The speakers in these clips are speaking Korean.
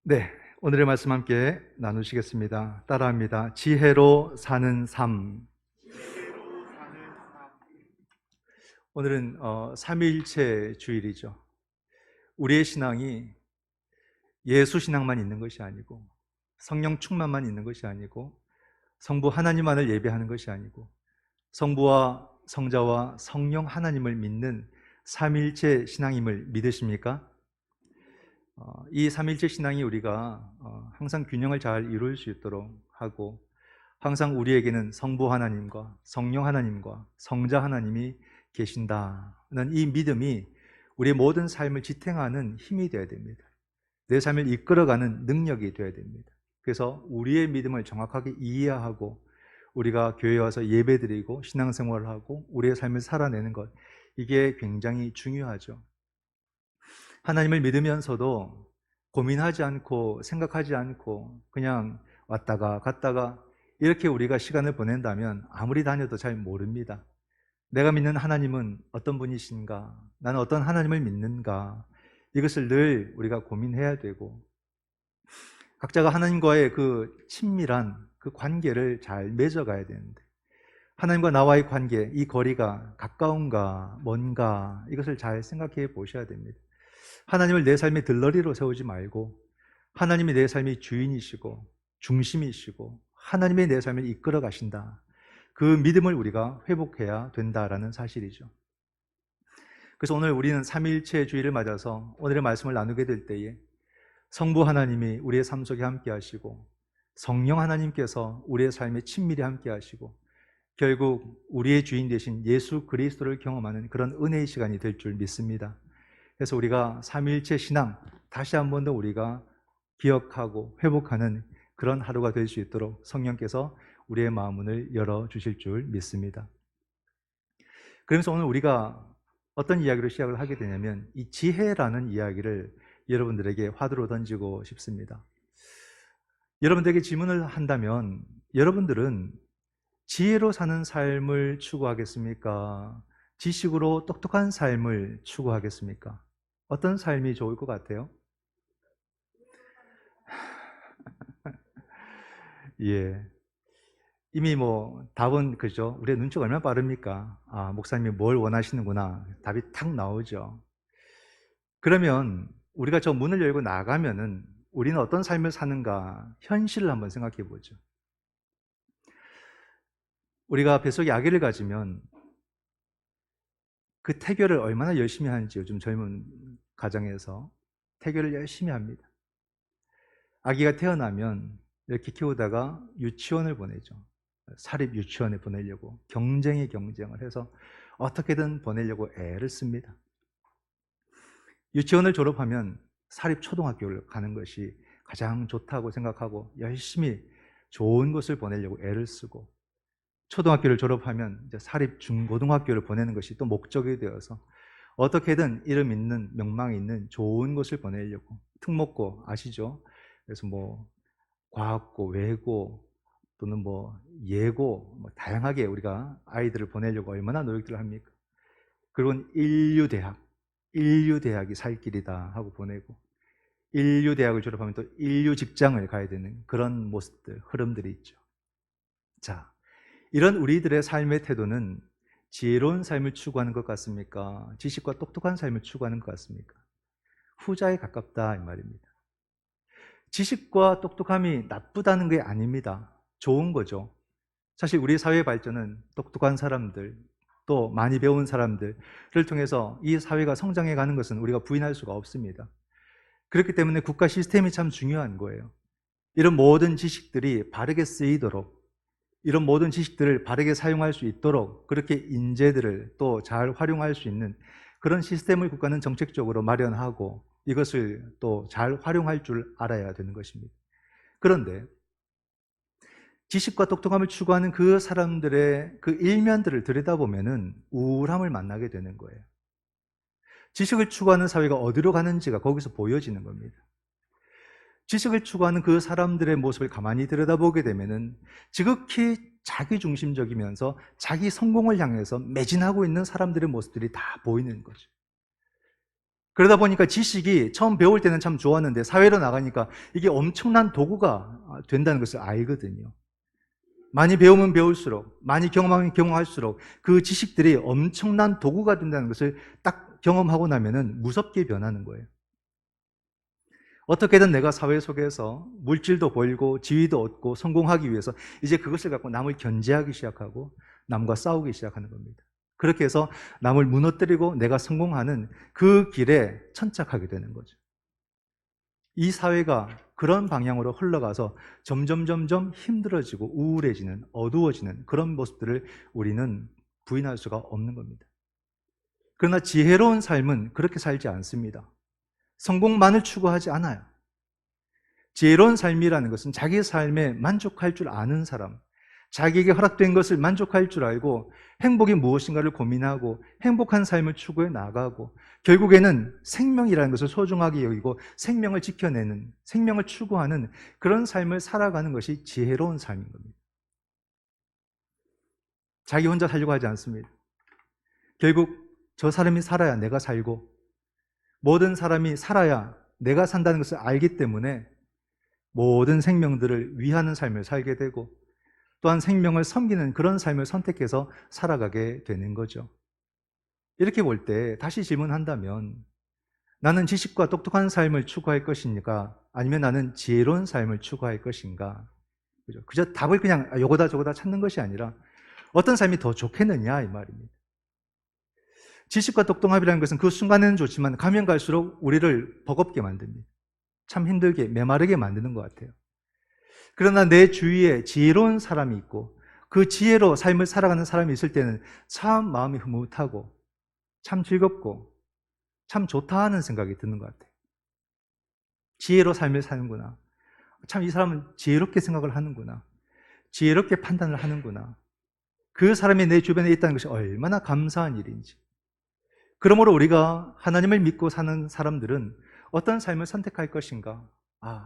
네, 오늘의 말씀 함께 나누시겠습니다. 따라합니다. 지혜로 사는 삶. 오늘은 삼위일체 주일이죠. 우리의 신앙이 예수 신앙만 있는 것이 아니고, 성령 충만만 있는 것이 아니고, 성부 하나님만을 예배하는 것이 아니고, 성부와 성자와 성령 하나님을 믿는 삼위일체 신앙임을 믿으십니까? 이 삼위일체 신앙이 우리가 항상 균형을 잘 이룰 수 있도록 하고, 항상 우리에게는 성부 하나님과 성령 하나님과 성자 하나님이 계신다는 이 믿음이 우리의 모든 삶을 지탱하는 힘이 되어야 됩니다. 내 삶을 이끌어가는 능력이 되어야 됩니다. 그래서 우리의 믿음을 정확하게 이해하고 우리가 교회에 와서 예배드리고 신앙생활을 하고 우리의 삶을 살아내는 것, 이게 굉장히 중요하죠. 하나님을 믿으면서도 고민하지 않고 생각하지 않고 그냥 왔다가 갔다가 이렇게 우리가 시간을 보낸다면 아무리 다녀도 잘 모릅니다. 내가 믿는 하나님은 어떤 분이신가? 나는 어떤 하나님을 믿는가? 이것을 늘 우리가 고민해야 되고, 각자가 하나님과의 그 친밀한 그 관계를 잘 맺어가야 되는데, 하나님과 나와의 관계, 이 거리가 가까운가 먼가, 이것을 잘 생각해 보셔야 됩니다. 하나님을 내 삶의 들러리로 세우지 말고 하나님이 내 삶의 주인이시고 중심이시고 하나님이 내 삶을 이끌어 가신다, 그 믿음을 우리가 회복해야 된다라는 사실이죠. 그래서 오늘 우리는 삼위일체 주일을 맞아서 오늘의 말씀을 나누게 될 때에 성부 하나님이 우리의 삶 속에 함께 하시고 성령 하나님께서 우리의 삶에 친밀히 함께 하시고 결국 우리의 주인 되신 예수 그리스도를 경험하는 그런 은혜의 시간이 될 줄 믿습니다. 그래서 우리가 삼위일체 신앙 다시 한 번 더 우리가 기억하고 회복하는 그런 하루가 될 수 있도록 성령께서 우리의 마음문을 열어주실 줄 믿습니다. 그러면서 오늘 우리가 어떤 이야기로 시작을 하게 되냐면 이 지혜라는 이야기를 여러분들에게 화두로 던지고 싶습니다. 여러분들에게 질문을 한다면 여러분들은 지혜로 사는 삶을 추구하겠습니까? 지식으로 똑똑한 삶을 추구하겠습니까? 어떤 삶이 좋을 것 같아요? 예. 이미 뭐 답은 그죠? 우리의 눈치가 얼마나 빠릅니까? 아, 목사님이 뭘 원하시는구나. 답이 탁 나오죠. 그러면 우리가 저 문을 열고 나가면은 우리는 어떤 삶을 사는가 현실을 한번 생각해 보죠. 우리가 뱃속에 아기를 가지면 그 태교를 얼마나 열심히 하는지 요즘 젊은 가정에서 태교를 열심히 합니다. 아기가 태어나면 이렇게 키우다가 유치원을 보내죠. 사립 유치원에 보내려고 경쟁을 해서 어떻게든 보내려고 애를 씁니다. 유치원을 졸업하면 사립 초등학교를 가는 것이 가장 좋다고 생각하고 열심히 좋은 곳을 보내려고 애를 쓰고, 초등학교를 졸업하면 이제 사립 중고등학교를 보내는 것이 또 목적이 되어서 어떻게든 이름 있는 명망 있는 좋은 곳을 보내려고, 특목고 아시죠? 그래서 뭐 과학고, 외고 또는 뭐 예고, 뭐 다양하게 우리가 아이들을 보내려고 얼마나 노력들을 합니까? 그리고 인류대학이 살 길이다 하고 보내고, 인류대학을 졸업하면 또 인류 직장을 가야 되는 그런 모습들, 흐름들이 있죠. 자, 이런 우리들의 삶의 태도는 지혜로운 삶을 추구하는 것 같습니까? 지식과 똑똑한 삶을 추구하는 것 같습니까? 후자에 가깝다 이 말입니다. 지식과 똑똑함이 나쁘다는 게 아닙니다. 좋은 거죠. 사실 우리 사회 발전은 똑똑한 사람들, 또 많이 배운 사람들을 통해서 이 사회가 성장해 가는 것은 우리가 부인할 수가 없습니다. 그렇기 때문에 국가 시스템이 참 중요한 거예요. 이런 모든 지식들이 바르게 쓰이도록, 이런 모든 지식들을 바르게 사용할 수 있도록 그렇게 인재들을 또 잘 활용할 수 있는 그런 시스템을 국가는 정책적으로 마련하고 이것을 또 잘 활용할 줄 알아야 되는 것입니다. 그런데 지식과 똑똑함을 추구하는 그 사람들의 그 일면들을 들여다보면은 우울함을 만나게 되는 거예요. 지식을 추구하는 사회가 어디로 가는지가 거기서 보여지는 겁니다. 지식을 추구하는 그 사람들의 모습을 가만히 들여다보게 되면은 지극히 자기중심적이면서 자기 성공을 향해서 매진하고 있는 사람들의 모습들이 다 보이는 거죠. 그러다 보니까 지식이 처음 배울 때는 참 좋았는데 사회로 나가니까 이게 엄청난 도구가 된다는 것을 알거든요. 많이 배우면 배울수록, 많이 경험하면 경험할수록 그 지식들이 엄청난 도구가 된다는 것을 딱 경험하고 나면은 무섭게 변하는 거예요. 어떻게든 내가 사회 속에서 물질도 벌고 지위도 얻고 성공하기 위해서 이제 그것을 갖고 남을 견제하기 시작하고 남과 싸우기 시작하는 겁니다. 그렇게 해서 남을 무너뜨리고 내가 성공하는 그 길에 천착하게 되는 거죠. 이 사회가 그런 방향으로 흘러가서 점점 힘들어지고 우울해지는, 어두워지는 그런 모습들을 우리는 부인할 수가 없는 겁니다. 그러나 지혜로운 삶은 그렇게 살지 않습니다. 성공만을 추구하지 않아요. 지혜로운 삶이라는 것은 자기 삶에 만족할 줄 아는 사람, 자기에게 허락된 것을 만족할 줄 알고 행복이 무엇인가를 고민하고 행복한 삶을 추구해 나가고 결국에는 생명이라는 것을 소중하게 여기고 생명을 지켜내는, 생명을 추구하는 그런 삶을 살아가는 것이 지혜로운 삶인 겁니다. 자기 혼자 살려고 하지 않습니다. 결국 저 사람이 살아야 내가 살고 모든 사람이 살아야 내가 산다는 것을 알기 때문에 모든 생명들을 위하는 삶을 살게 되고 또한 생명을 섬기는 그런 삶을 선택해서 살아가게 되는 거죠. 이렇게 볼 때 다시 질문한다면 나는 지식과 똑똑한 삶을 추구할 것인가 아니면 나는 지혜로운 삶을 추구할 것인가? 그죠? 그저 답을 그냥 요거다 저거다 찾는 것이 아니라 어떤 삶이 더 좋겠느냐 이 말입니다. 지식과 똑똑함이라는 것은 그 순간에는 좋지만 가면 갈수록 우리를 버겁게 만듭니다. 참 힘들게 메마르게 만드는 것 같아요. 그러나 내 주위에 지혜로운 사람이 있고 그 지혜로 삶을 살아가는 사람이 있을 때는 참 마음이 흐뭇하고 참 즐겁고 참 좋다 하는 생각이 드는 것 같아요. 지혜로 삶을 사는구나. 참 이 사람은 지혜롭게 생각을 하는구나. 지혜롭게 판단을 하는구나. 그 사람이 내 주변에 있다는 것이 얼마나 감사한 일인지. 그러므로 우리가 하나님을 믿고 사는 사람들은 어떤 삶을 선택할 것인가?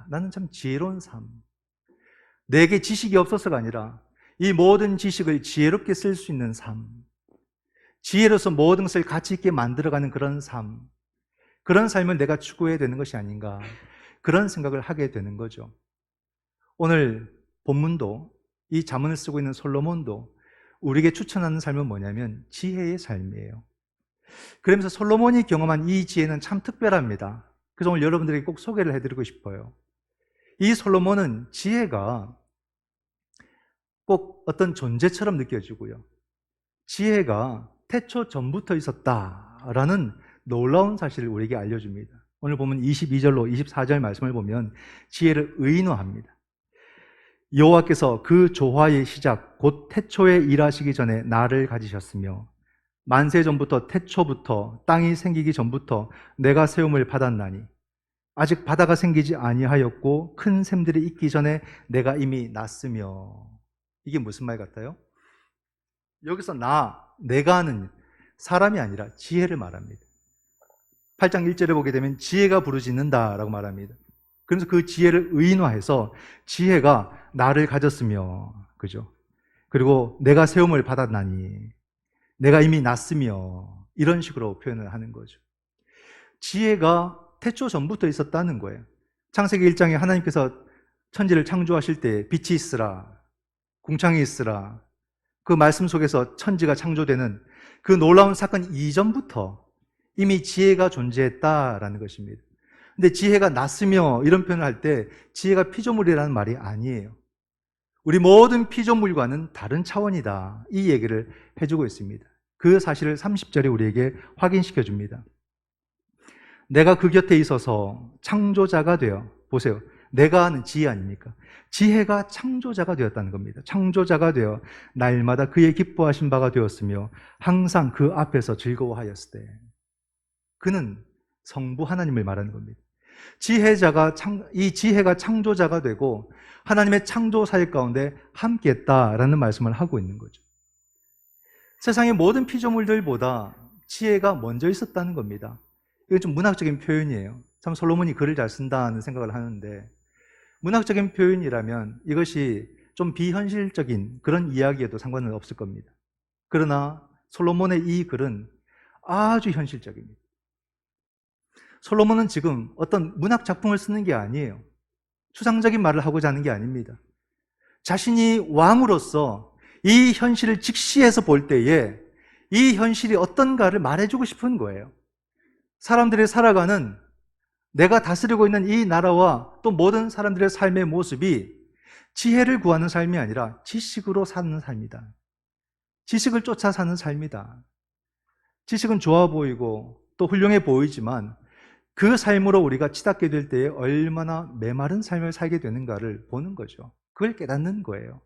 나는 참 지혜로운 삶. 내게 지식이 없어서가 아니라 이 모든 지식을 지혜롭게 쓸 수 있는 삶. 지혜로서 모든 것을 가치 있게 만들어가는 그런 삶. 그런 삶을 내가 추구해야 되는 것이 아닌가. 그런 생각을 하게 되는 거죠. 오늘 본문도 이 잠언을 쓰고 있는 솔로몬도 우리에게 추천하는 삶은 뭐냐면 지혜의 삶이에요. 그러면서 솔로몬이 경험한 이 지혜는 참 특별합니다. 그래서 오늘 여러분들에게 꼭 소개를 해드리고 싶어요. 이 솔로몬은 지혜가 꼭 어떤 존재처럼 느껴지고요. 지혜가 태초 전부터 있었다라는 놀라운 사실을 우리에게 알려줍니다. 오늘 보면 22절로 24절 말씀을 보면 지혜를 의인화합니다. 여호와께서 그 조화의 시작 곧 태초에 일하시기 전에 나를 가지셨으며 만세 전부터 태초부터 땅이 생기기 전부터 내가 세움을 받았나니 아직 바다가 생기지 아니하였고 큰 샘들이 있기 전에 내가 이미 났으며. 이게 무슨 말 같아요? 여기서 내가는 사람이 아니라 지혜를 말합니다. 8장 1절에 보게 되면 지혜가 부르짖는다라고 말합니다. 그래서 그 지혜를 의인화해서 지혜가 나를 가졌으며, 그죠? 그리고 내가 세움을 받았나니, 내가 이미 났으며, 이런 식으로 표현을 하는 거죠. 지혜가 태초 전부터 있었다는 거예요. 창세기 1장에 하나님께서 천지를 창조하실 때 빛이 있으라, 궁창이 있으라, 그 말씀 속에서 천지가 창조되는 그 놀라운 사건 이전부터 이미 지혜가 존재했다라는 것입니다. 근데 지혜가 났으며 이런 표현을 할 때 지혜가 피조물이라는 말이 아니에요. 우리 모든 피조물과는 다른 차원이다. 이 얘기를 해주고 있습니다. 그 사실을 30절에 우리에게 확인시켜 줍니다. 내가 그 곁에 있어서 창조자가 되어, 보세요. 내가 하는 지혜 아닙니까? 지혜가 창조자가 되었다는 겁니다. 창조자가 되어 날마다 그의 기뻐하신 바가 되었으며 항상 그 앞에서 즐거워하였을 때. 그는 성부 하나님을 말하는 겁니다. 이 지혜가 창조자가 되고 하나님의 창조 사역 가운데 함께했다라는 말씀을 하고 있는 거죠. 세상의 모든 피조물들보다 지혜가 먼저 있었다는 겁니다. 이건 좀 문학적인 표현이에요. 참 솔로몬이 글을 잘 쓴다는 생각을 하는데, 문학적인 표현이라면 이것이 좀 비현실적인 그런 이야기에도 상관은 없을 겁니다. 그러나 솔로몬의 이 글은 아주 현실적입니다. 솔로몬은 지금 어떤 문학 작품을 쓰는 게 아니에요. 추상적인 말을 하고자 하는 게 아닙니다. 자신이 왕으로서 이 현실을 직시해서 볼 때에 이 현실이 어떤가를 말해주고 싶은 거예요. 사람들이 살아가는, 내가 다스리고 있는 이 나라와 또 모든 사람들의 삶의 모습이 지혜를 구하는 삶이 아니라 지식으로 사는 삶이다. 지식을 쫓아 사는 삶이다. 지식은 좋아 보이고 또 훌륭해 보이지만 그 삶으로 우리가 치닫게 될 때에 얼마나 메마른 삶을 살게 되는가를 보는 거죠. 그걸 깨닫는 거예요.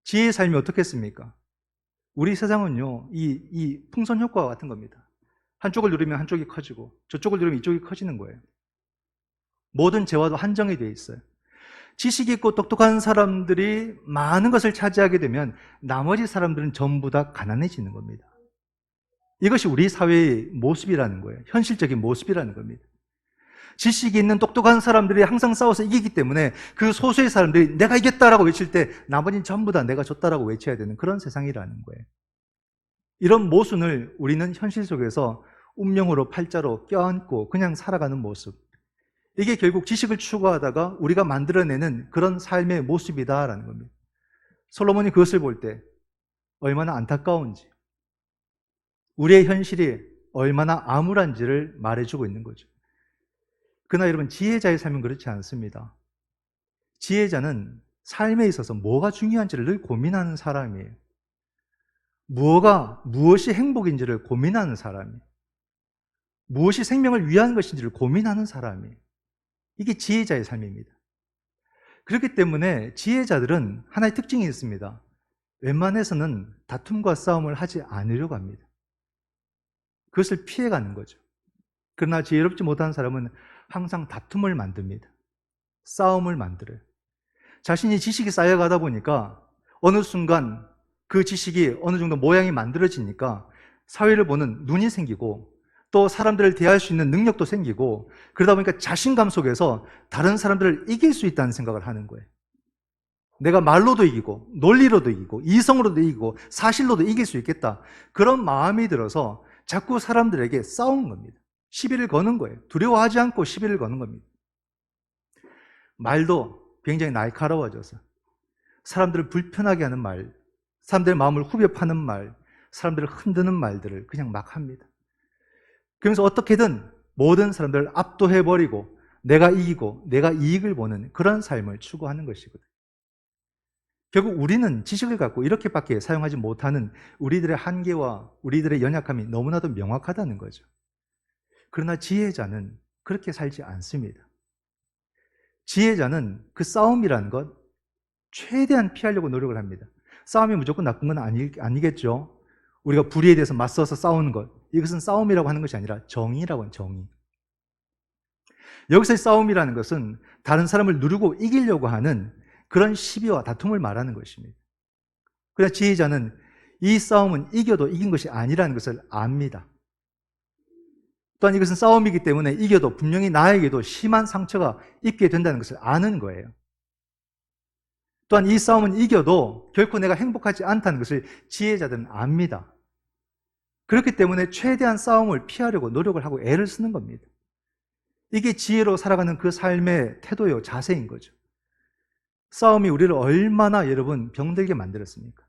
지혜의 삶이 어떻겠습니까? 우리 세상은요, 이 풍선 효과와 같은 겁니다. 한쪽을 누르면 한쪽이 커지고 저쪽을 누르면 이쪽이 커지는 거예요. 모든 재화도 한정이 되어 있어요. 지식이 있고 똑똑한 사람들이 많은 것을 차지하게 되면 나머지 사람들은 전부 다 가난해지는 겁니다. 이것이 우리 사회의 모습이라는 거예요. 현실적인 모습이라는 겁니다. 지식이 있는 똑똑한 사람들이 항상 싸워서 이기기 때문에 그 소수의 사람들이 내가 이겼다라고 외칠 때 나머지는 전부 다 내가 졌다라고 외쳐야 되는 그런 세상이라는 거예요. 이런 모순을 우리는 현실 속에서 운명으로 팔자로 껴안고 그냥 살아가는 모습, 이게 결국 지식을 추구하다가 우리가 만들어내는 그런 삶의 모습이다라는 겁니다. 솔로몬이 그것을 볼 때 얼마나 안타까운지, 우리의 현실이 얼마나 암울한지를 말해주고 있는 거죠. 그러나 여러분, 지혜자의 삶은 그렇지 않습니다. 지혜자는 삶에 있어서 뭐가 중요한지를 늘 고민하는 사람이에요. 무엇이 행복인지를 고민하는 사람이에요. 무엇이 생명을 위한 것인지를 고민하는 사람이에요. 이게 지혜자의 삶입니다. 그렇기 때문에 지혜자들은 하나의 특징이 있습니다. 웬만해서는 다툼과 싸움을 하지 않으려고 합니다. 그것을 피해가는 거죠. 그러나 지혜롭지 못한 사람은 항상 다툼을 만듭니다. 싸움을 만들어요. 자신이 지식이 쌓여가다 보니까 어느 순간 그 지식이 어느 정도 모양이 만들어지니까 사회를 보는 눈이 생기고 또 사람들을 대할 수 있는 능력도 생기고 그러다 보니까 자신감 속에서 다른 사람들을 이길 수 있다는 생각을 하는 거예요. 내가 말로도 이기고 논리로도 이기고 이성으로도 이기고 사실로도 이길 수 있겠다. 그런 마음이 들어서 자꾸 사람들에게 싸우는 겁니다. 시비를 거는 거예요. 두려워하지 않고 시비를 거는 겁니다. 말도 굉장히 날카로워져서 사람들을 불편하게 하는 말, 사람들의 마음을 후벼 파는 말, 사람들을 흔드는 말들을 그냥 막 합니다. 그러면서 어떻게든 모든 사람들을 압도해버리고 내가 이기고 내가 이익을 보는 그런 삶을 추구하는 것이거든요. 결국 우리는 지식을 갖고 이렇게밖에 사용하지 못하는 우리들의 한계와 우리들의 연약함이 너무나도 명확하다는 거죠. 그러나 지혜자는 그렇게 살지 않습니다. 지혜자는 그 싸움이라는 것 최대한 피하려고 노력을 합니다. 싸움이 무조건 나쁜 건 아니겠죠. 우리가 불의에 대해서 맞서서 싸우는 것, 이것은 싸움이라고 하는 것이 아니라 정의라고 하는 정의. 여기서의 싸움이라는 것은 다른 사람을 누르고 이기려고 하는 그런 시비와 다툼을 말하는 것입니다. 그러나 지혜자는 이 싸움은 이겨도 이긴 것이 아니라는 것을 압니다. 또한 이것은 싸움이기 때문에 이겨도 분명히 나에게도 심한 상처가 입게 된다는 것을 아는 거예요. 또한 이 싸움은 이겨도 결코 내가 행복하지 않다는 것을 지혜자들은 압니다. 그렇기 때문에 최대한 싸움을 피하려고 노력을 하고 애를 쓰는 겁니다. 이게 지혜로 살아가는 그 삶의 태도요, 자세인 거죠. 싸움이 우리를 얼마나 여러분 병들게 만들었습니까?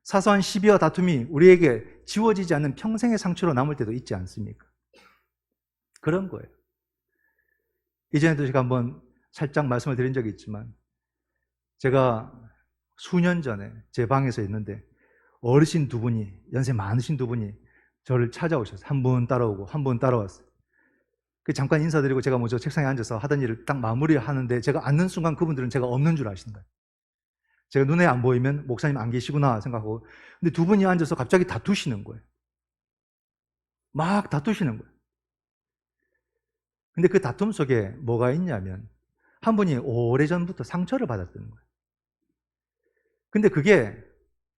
사소한 시비와 다툼이 우리에게 지워지지 않는 평생의 상처로 남을 때도 있지 않습니까? 그런 거예요. 이전에도 제가 한번 살짝 말씀을 드린 적이 있지만 제가 수년 전에 제 방에서 있는데 어르신 두 분이, 연세 많으신 두 분이 저를 찾아오셨어요. 한 분 따라오고 한 분 따라왔어요. 잠깐 인사드리고 제가 먼저 책상에 앉아서 하던 일을 딱 마무리하는데 제가 앉는 순간 그분들은 제가 없는 줄 아시는 거예요. 제가 눈에 안 보이면 목사님 안 계시구나 생각하고, 근데 두 분이 앉아서 갑자기 다투시는 거예요. 막 다투시는 거예요. 근데 그 다툼 속에 뭐가 있냐면 한 분이 오래전부터 상처를 받았다는 거예요. 근데 그게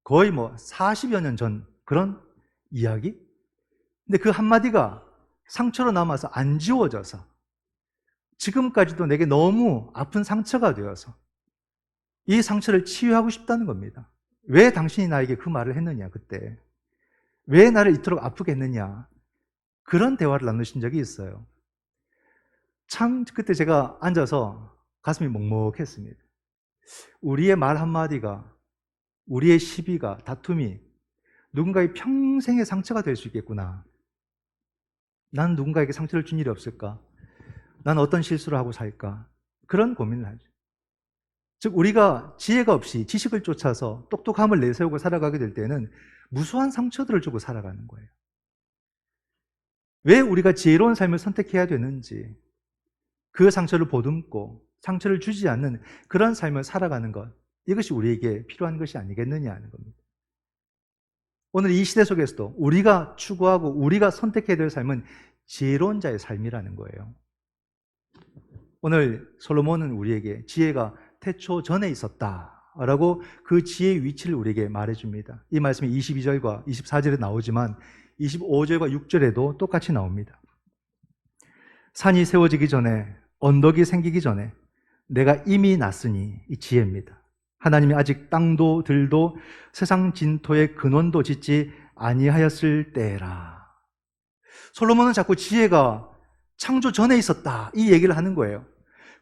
거의 40여 년 전 그런 이야기? 근데 그 한마디가 상처로 남아서 안 지워져서 지금까지도 내게 너무 아픈 상처가 되어서 이 상처를 치유하고 싶다는 겁니다. 왜 당신이 나에게 그 말을 했느냐, 그때. 왜 나를 이토록 아프게 했느냐. 그런 대화를 나누신 적이 있어요. 참 그때 제가 앉아서 가슴이 먹먹했습니다. 우리의 말 한마디가, 우리의 시비가, 다툼이 누군가의 평생의 상처가 될 수 있겠구나. 난 누군가에게 상처를 준 일이 없을까? 난 어떤 실수를 하고 살까? 그런 고민을 하죠. 즉 우리가 지혜가 없이 지식을 쫓아서 똑똑함을 내세우고 살아가게 될 때는 무수한 상처들을 주고 살아가는 거예요. 왜 우리가 지혜로운 삶을 선택해야 되는지, 그 상처를 보듬고 상처를 주지 않는 그런 삶을 살아가는 것, 이것이 우리에게 필요한 것이 아니겠느냐 하는 겁니다. 오늘 이 시대 속에서도 우리가 추구하고 우리가 선택해야 될 삶은 지혜로운 자의 삶이라는 거예요. 오늘 솔로몬은 우리에게 지혜가 태초 전에 있었다라고 그 지혜의 위치를 우리에게 말해줍니다. 이 말씀이 22절과 24절에 나오지만 25절과 6절에도 똑같이 나옵니다. 산이 세워지기 전에, 언덕이 생기기 전에 내가 이미 났으니, 이 지혜입니다. 하나님이 아직 땅도 들도 세상 진토의 근원도 짓지 아니하였을 때라. 솔로몬은 자꾸 지혜가 창조 전에 있었다, 이 얘기를 하는 거예요.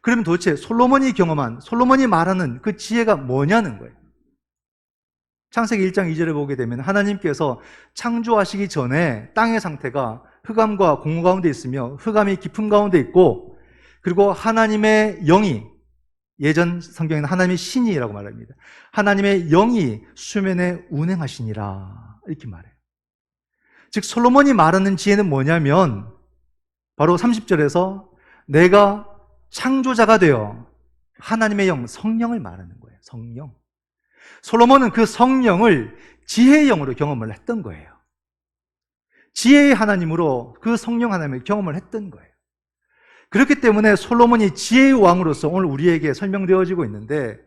그러면 도대체 솔로몬이 경험한, 솔로몬이 말하는 그 지혜가 뭐냐는 거예요. 창세기 1장 2절에 보게 되면 하나님께서 창조하시기 전에 땅의 상태가 흑암과 공허 가운데 있으며 흑암이 깊음 가운데 있고, 그리고 하나님의 영이, 예전 성경에는 하나님의 신이라고 말합니다. 하나님의 영이 수면에 운행하시니라, 이렇게 말해요. 즉 솔로몬이 말하는 지혜는 뭐냐면 바로 30절에서 내가 창조자가 되어 하나님의 영, 성령을 말하는 거예요. 성령. 솔로몬은 그 성령을 지혜의 영으로 경험을 했던 거예요. 지혜의 하나님으로 그 성령 하나님을 경험을 했던 거예요. 그렇기 때문에 솔로몬이 지혜의 왕으로서 오늘 우리에게 설명되어지고 있는데,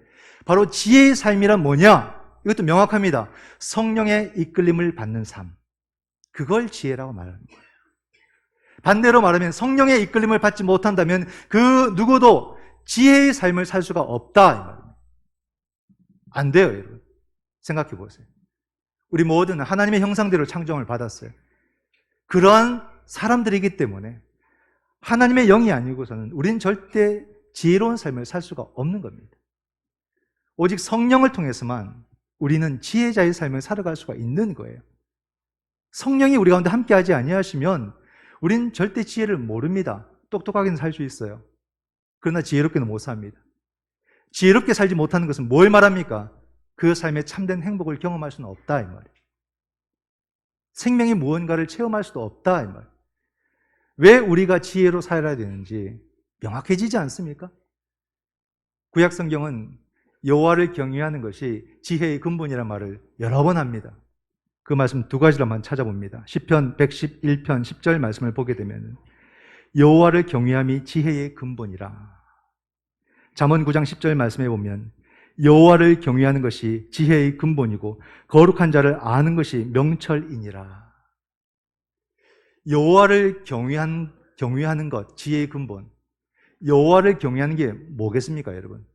바로 지혜의 삶이란 뭐냐? 이것도 명확합니다. 성령의 이끌림을 받는 삶. 그걸 지혜라고 말하는 거예요. 반대로 말하면 성령의 이끌림을 받지 못한다면 그 누구도 지혜의 삶을 살 수가 없다, 이 말입니다. 안 돼요, 여러분. 생각해 보세요. 우리 모두는 하나님의 형상대로 창조를 받았어요. 그러한 사람들이기 때문에 하나님의 영이 아니고서는 우리는 절대 지혜로운 삶을 살 수가 없는 겁니다. 오직 성령을 통해서만 우리는 지혜자의 삶을 살아갈 수가 있는 거예요. 성령이 우리 가운데 함께하지 아니하시면 우리는 절대 지혜를 모릅니다. 똑똑하게는 살 수 있어요. 그러나 지혜롭게는 못 삽니다. 지혜롭게 살지 못하는 것은 뭘 말합니까? 그 삶의 참된 행복을 경험할 수는 없다, 이 말이에요. 생명이 무언가를 체험할 수도 없다, 이 말이에요. 왜 우리가 지혜로 살아야 되는지 명확해지지 않습니까? 구약 성경은 여호와를 경외하는 것이 지혜의 근본이라는 말을 여러 번 합니다. 그 말씀 두 가지로만 찾아봅니다. 시편 111편 10절 말씀을 보게 되면 여호와를 경외함이 지혜의 근본이라. 잠언 9장 10절 말씀에 보면 여호와를 경외하는 것이 지혜의 근본이고 거룩한 자를 아는 것이 명철이니라. 여호와를 경외하는 것, 지혜의 근본. 여호와를 경외하는 게 뭐겠습니까, 여러분?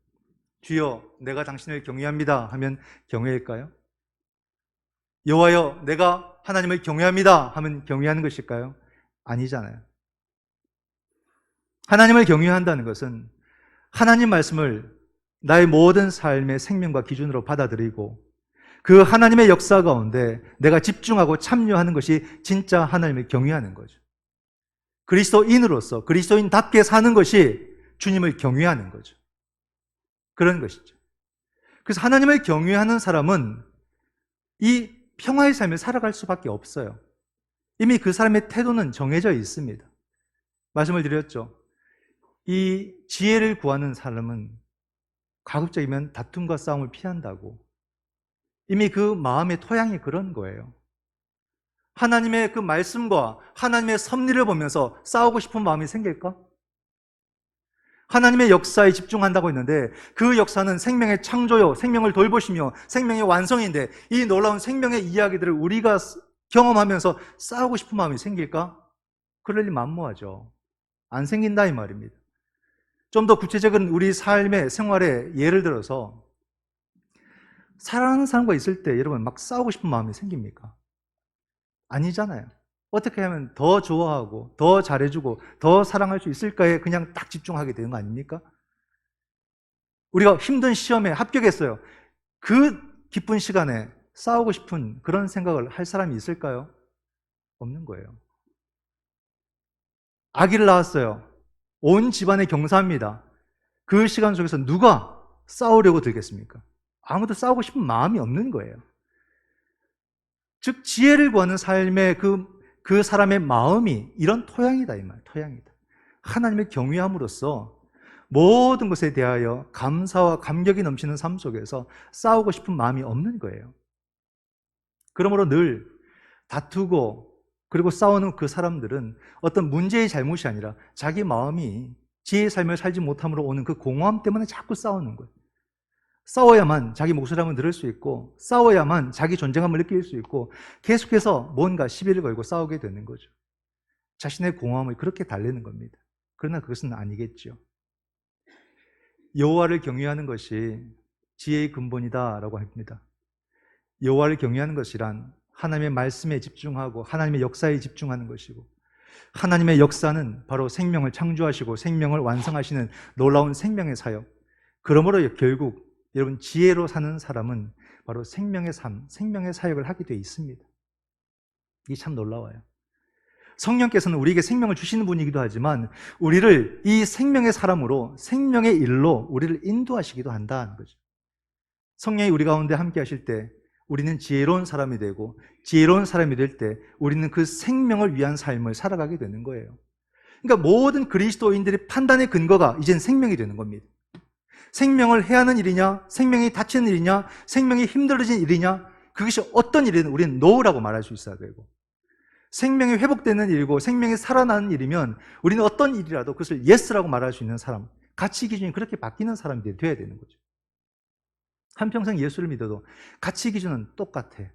주여, 내가 당신을 경외합니다 하면 경외일까요? 여호와여, 내가 하나님을 경외합니다 하면 경외하는 것일까요? 아니잖아요. 하나님을 경외한다는 것은 하나님 말씀을 나의 모든 삶의 생명과 기준으로 받아들이고 그 하나님의 역사 가운데 내가 집중하고 참여하는 것이 진짜 하나님을 경외하는 거죠. 그리스도인으로서 그리스도인답게 사는 것이 주님을 경외하는 거죠. 그런 것이죠. 그래서 하나님을 경외하는 사람은 이 평화의 삶을 살아갈 수밖에 없어요. 이미 그 사람의 태도는 정해져 있습니다. 말씀을 드렸죠. 이 지혜를 구하는 사람은 가급적이면 다툼과 싸움을 피한다고. 이미 그 마음의 토양이 그런 거예요. 하나님의 그 말씀과 하나님의 섭리를 보면서 싸우고 싶은 마음이 생길까? 하나님의 역사에 집중한다고 했는데 그 역사는 생명의 창조요, 생명을 돌보시며 생명의 완성인데 이 놀라운 생명의 이야기들을 우리가 경험하면서 싸우고 싶은 마음이 생길까? 그럴 리 만무하죠. 안 생긴다 이 말입니다. 좀 더 구체적인 우리 삶의 생활에 예를 들어서 사랑하는 사람과 있을 때 여러분 막 싸우고 싶은 마음이 생깁니까? 아니잖아요. 어떻게 하면 더 좋아하고 더 잘해주고 더 사랑할 수 있을까에 그냥 딱 집중하게 되는 거 아닙니까? 우리가 힘든 시험에 합격했어요. 그 기쁜 시간에 싸우고 싶은 그런 생각을 할 사람이 있을까요? 없는 거예요. 아기를 낳았어요. 온 집안에 경사합니다. 그 시간 속에서 누가 싸우려고 들겠습니까? 아무도 싸우고 싶은 마음이 없는 거예요. 즉 지혜를 구하는 삶의 그 사람의 마음이 이런 토양이다 이 말, 토양이다. 하나님을 경외함으로써 모든 것에 대하여 감사와 감격이 넘치는 삶 속에서 싸우고 싶은 마음이 없는 거예요. 그러므로 늘 다투고 그리고 싸우는 그 사람들은 어떤 문제의 잘못이 아니라 자기 마음이 지혜의 삶을 살지 못함으로 오는 그 공허함 때문에 자꾸 싸우는 거예요. 싸워야만 자기 목소리를 들을 수 있고 싸워야만 자기 존재감을 느낄 수 있고 계속해서 뭔가 시비를 걸고 싸우게 되는 거죠. 자신의 공허함을 그렇게 달래는 겁니다. 그러나 그것은 아니겠죠. 여호와를 경외하는 것이 지혜의 근본이다라고 합니다. 여호와를 경외하는 것이란 하나님의 말씀에 집중하고 하나님의 역사에 집중하는 것이고 하나님의 역사는 바로 생명을 창조하시고 생명을 완성하시는 놀라운 생명의 사역. 그러므로 결국 여러분 지혜로 사는 사람은 바로 생명의 삶, 생명의 사역을 하게 되어 있습니다. 이게 참 놀라워요. 성령께서는 우리에게 생명을 주시는 분이기도 하지만 우리를 이 생명의 사람으로 생명의 일로 우리를 인도하시기도 한다는 거죠. 성령이 우리 가운데 함께 하실 때 우리는 지혜로운 사람이 되고 지혜로운 사람이 될 때 우리는 그 생명을 위한 삶을 살아가게 되는 거예요. 그러니까 모든 그리스도인들의 판단의 근거가 이젠 생명이 되는 겁니다. 생명을 해하는 일이냐, 생명이 다치는 일이냐, 생명이 힘들어진 일이냐, 그것이 어떤 일이든 우리는 no라고 말할 수 있어야 되고 생명이 회복되는 일이고 생명이 살아나는 일이면 우리는 어떤 일이라도 그것을 yes라고 말할 수 있는 사람, 가치 기준이 그렇게 바뀌는 사람이 돼야 되는 거죠. 한평생 예수를 믿어도 가치 기준은 똑같아.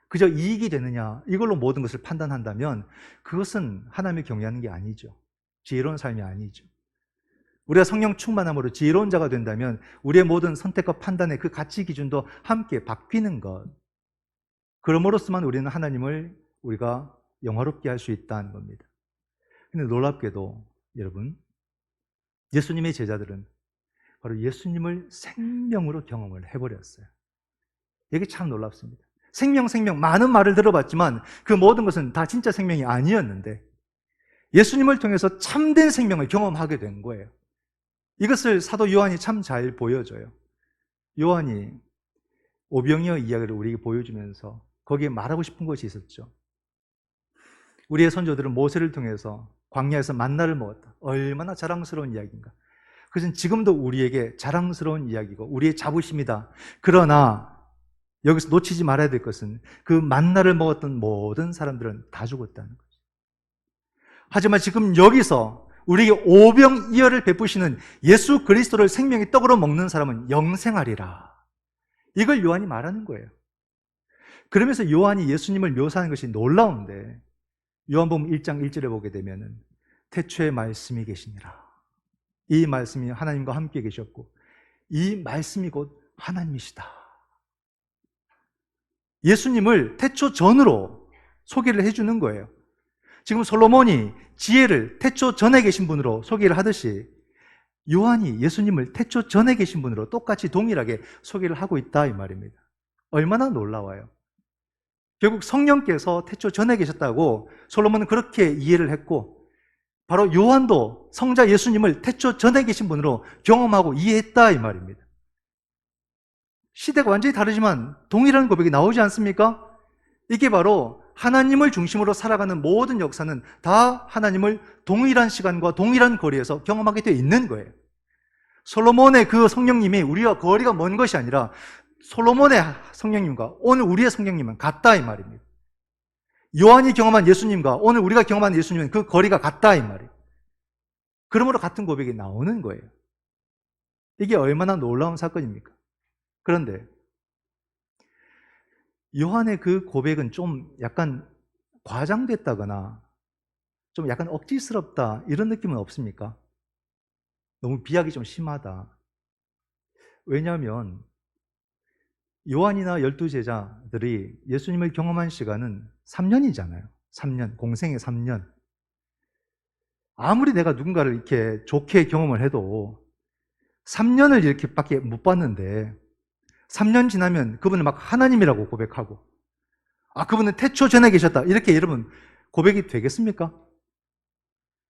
그저 이익이 되느냐 이걸로 모든 것을 판단한다면 그것은 하나님을 경외하는 게 아니죠. 지혜로운 삶이 아니죠. 우리가 성령 충만함으로 지혜로운 자가 된다면 우리의 모든 선택과 판단의 그 가치 기준도 함께 바뀌는 것. 그럼으로써만 우리는 하나님을 우리가 영화롭게 할 수 있다는 겁니다. 근데 놀랍게도 여러분, 예수님의 제자들은 바로 예수님을 생명으로 경험을 해버렸어요. 이게 참 놀랍습니다. 생명, 많은 말을 들어봤지만 그 모든 것은 다 진짜 생명이 아니었는데 예수님을 통해서 참된 생명을 경험하게 된 거예요. 이것을 사도 요한이 참 잘 보여줘요. 요한이 오병이어 이야기를 우리에게 보여주면서 거기에 말하고 싶은 것이 있었죠. 우리의 선조들은 모세를 통해서 광야에서 만나를 먹었다. 얼마나 자랑스러운 이야기인가. 그것은 지금도 우리에게 자랑스러운 이야기고 우리의 자부심이다. 그러나 여기서 놓치지 말아야 될 것은 그 만나를 먹었던 모든 사람들은 다 죽었다는 거죠. 하지만 지금 여기서 우리에게 오병이어를 베푸시는 예수 그리스도를 생명의 떡으로 먹는 사람은 영생하리라. 이걸 요한이 말하는 거예요. 그러면서 요한이 예수님을 묘사하는 것이 놀라운데 요한복음 1장 1절에 보게 되면 태초에 말씀이 계시니라. 이 말씀이 하나님과 함께 계셨고 이 말씀이 곧 하나님이시다. 예수님을 태초 전으로 소개를 해주는 거예요. 지금 솔로몬이 지혜를 태초 전에 계신 분으로 소개를 하듯이 요한이 예수님을 태초 전에 계신 분으로 똑같이 동일하게 소개를 하고 있다 이 말입니다. 얼마나 놀라워요. 결국 성령께서 태초 전에 계셨다고 솔로몬은 그렇게 이해를 했고 바로 요한도 성자 예수님을 태초 전에 계신 분으로 경험하고 이해했다 이 말입니다. 시대가 완전히 다르지만 동일한 고백이 나오지 않습니까? 이게 바로 하나님을 중심으로 살아가는 모든 역사는 다 하나님을 동일한 시간과 동일한 거리에서 경험하게 되어 있는 거예요. 솔로몬의 그 성령님이 우리와 거리가 먼 것이 아니라 솔로몬의 성령님과 오늘 우리의 성령님은 같다 이 말입니다. 요한이 경험한 예수님과 오늘 우리가 경험한 예수님은 그 거리가 같다 이 말이에요. 그러므로 같은 고백이 나오는 거예요. 이게 얼마나 놀라운 사건입니까? 그런데 요한의 그 고백은 좀 약간 과장됐다거나 좀 약간 억지스럽다 이런 느낌은 없습니까? 너무 비약이 좀 심하다. 왜냐하면 요한이나 12 제자들이 예수님을 경험한 시간은 3년이잖아요. 3년, 공생의 3년. 아무리 내가 누군가를 이렇게 좋게 경험을 해도 3년을 이렇게 밖에 못 봤는데 3년 지나면 그분을 막 하나님이라고 고백하고 그분은 태초 전에 계셨다 이렇게 여러분 고백이 되겠습니까?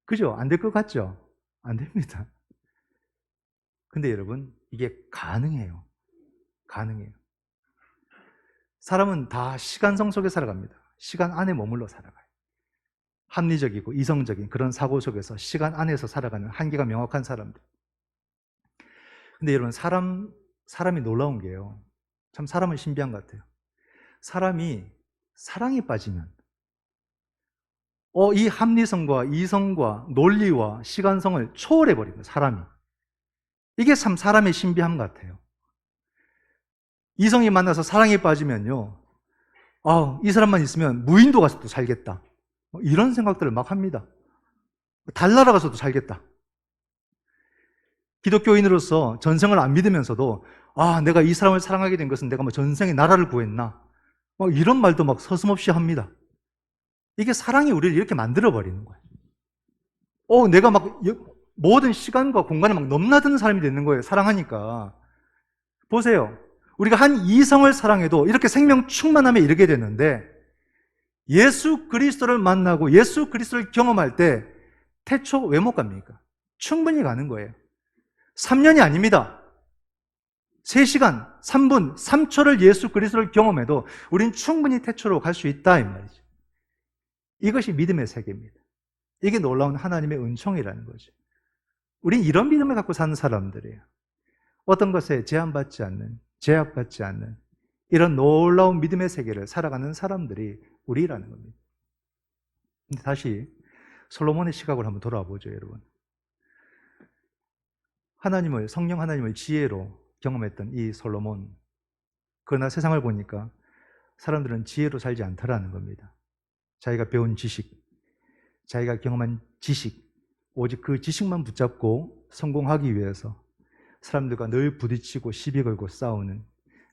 그죠? 안 될 것 같죠? 안 됩니다. 근데 여러분 이게 가능해요. 가능해요. 사람은 다 시간성 속에 살아갑니다. 시간 안에 머물러 살아가요. 합리적이고 이성적인 그런 사고 속에서 시간 안에서 살아가는 한계가 명확한 사람들. 근데 여러분 사람이 놀라운 게요. 참 사람은 신비한 것 같아요. 사람이 사랑에 빠지면 이 합리성과 이성과 논리와 시간성을 초월해버립니다. 사람이. 이게 참 사람의 신비함 같아요. 이성이 만나서 사랑에 빠지면요. 이 사람만 있으면 무인도 가서도 살겠다. 이런 생각들을 막 합니다. 달나라 가서도 살겠다. 기독교인으로서 전생을 안 믿으면서도 내가 이 사람을 사랑하게 된 것은 내가 뭐 전생에 나라를 구했나 이런 말도 막 서슴없이 합니다. 이게 사랑이 우리를 이렇게 만들어버리는 거예요. 내가 막 모든 시간과 공간을 막 넘나드는 사람이 되는 거예요. 사랑하니까. 보세요. 우리가 한 이성을 사랑해도 이렇게 생명 충만함에 이르게 되는데 예수 그리스도를 만나고 예수 그리스도를 경험할 때 태초 왜 못 갑니까? 충분히 가는 거예요. 3년이 아닙니다. 3시간, 3분, 3초를 예수 그리스도를 경험해도 우린 충분히 태초로 갈 수 있다 이 말이죠. 이것이 믿음의 세계입니다. 이게 놀라운 하나님의 은총이라는 거죠. 우린 이런 믿음을 갖고 사는 사람들이에요. 어떤 것에 제한받지 않는, 제약받지 않는 이런 놀라운 믿음의 세계를 살아가는 사람들이 우리라는 겁니다. 근데 다시 솔로몬의 시각으로 한번 돌아와 보죠, 여러분. 성령 하나님을 지혜로 경험했던 이 솔로몬. 그러나 세상을 보니까 사람들은 지혜로 살지 않더라는 겁니다. 자기가 배운 지식, 자기가 경험한 지식, 오직 그 지식만 붙잡고 성공하기 위해서 사람들과 늘 부딪히고 시비 걸고 싸우는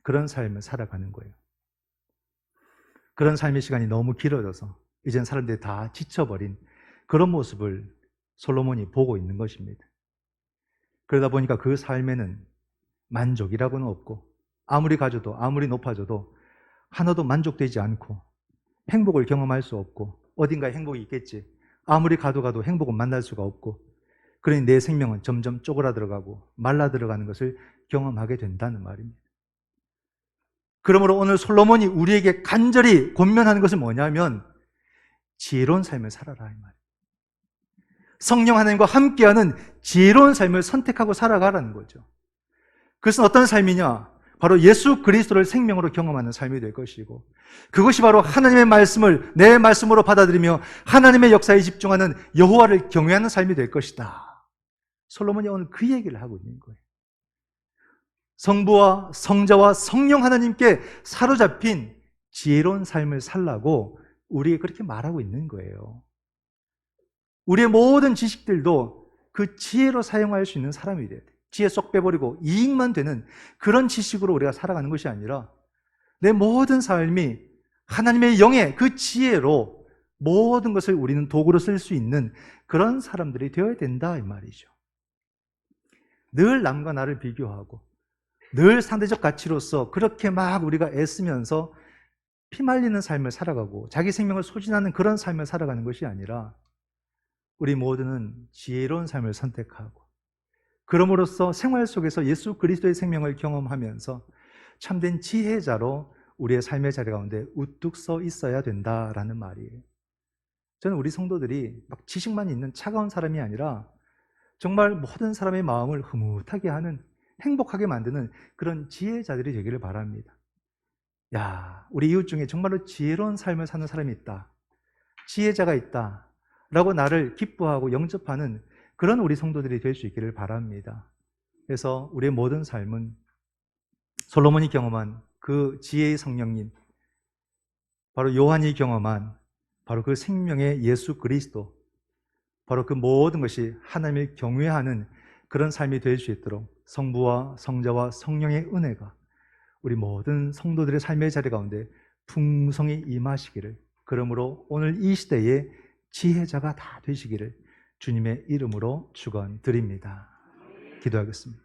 그런 삶을 살아가는 거예요. 그런 삶의 시간이 너무 길어져서 이젠 사람들이 다 지쳐버린 그런 모습을 솔로몬이 보고 있는 것입니다. 그러다 보니까 그 삶에는 만족이라고는 없고 아무리 가져도 아무리 높아져도 하나도 만족되지 않고 행복을 경험할 수 없고 어딘가에 행복이 있겠지. 아무리 가도 행복은 만날 수가 없고 그러니 내 생명은 점점 쪼그라들어가고 말라들어가는 것을 경험하게 된다는 말입니다. 그러므로 오늘 솔로몬이 우리에게 간절히 권면하는 것은 뭐냐면 지혜로운 삶을 살아라 이 말이에요. 성령 하나님과 함께하는 지혜로운 삶을 선택하고 살아가라는 거죠. 그것은 어떤 삶이냐? 바로 예수 그리스도를 생명으로 경험하는 삶이 될 것이고 그것이 바로 하나님의 말씀을 내 말씀으로 받아들이며 하나님의 역사에 집중하는 여호와를 경외하는 삶이 될 것이다. 솔로몬이 오늘 그 얘기를 하고 있는 거예요. 성부와 성자와 성령 하나님께 사로잡힌 지혜로운 삶을 살라고 우리에게 그렇게 말하고 있는 거예요. 우리의 모든 지식들도 그 지혜로 사용할 수 있는 사람이 돼야 돼. 지혜 쏙 빼버리고 이익만 되는 그런 지식으로 우리가 살아가는 것이 아니라 내 모든 삶이 하나님의 영의 그 지혜로 모든 것을 우리는 도구로 쓸 수 있는 그런 사람들이 되어야 된다 이 말이죠. 늘 남과 나를 비교하고 늘 상대적 가치로서 그렇게 막 우리가 애쓰면서 피말리는 삶을 살아가고 자기 생명을 소진하는 그런 삶을 살아가는 것이 아니라 우리 모두는 지혜로운 삶을 선택하고 그럼으로써 생활 속에서 예수 그리스도의 생명을 경험하면서 참된 지혜자로 우리의 삶의 자리 가운데 우뚝 서 있어야 된다라는 말이에요. 저는 우리 성도들이 막 지식만 있는 차가운 사람이 아니라 정말 모든 사람의 마음을 흐뭇하게 하는 행복하게 만드는 그런 지혜자들이 되기를 바랍니다. 우리 이웃 중에 정말로 지혜로운 삶을 사는 사람이 있다. 지혜자가 있다. 라고 나를 기뻐하고 영접하는 그런 우리 성도들이 될 수 있기를 바랍니다. 그래서 우리의 모든 삶은 솔로몬이 경험한 그 지혜의 성령님, 바로 요한이 경험한 바로 그 생명의 예수 그리스도, 바로 그 모든 것이 하나님을 경외하는 그런 삶이 될 수 있도록 성부와 성자와 성령의 은혜가 우리 모든 성도들의 삶의 자리 가운데 풍성히 임하시기를 그러므로 오늘 이 시대의 지혜자가 다 되시기를 주님의 이름으로 축원드립니다. 기도하겠습니다.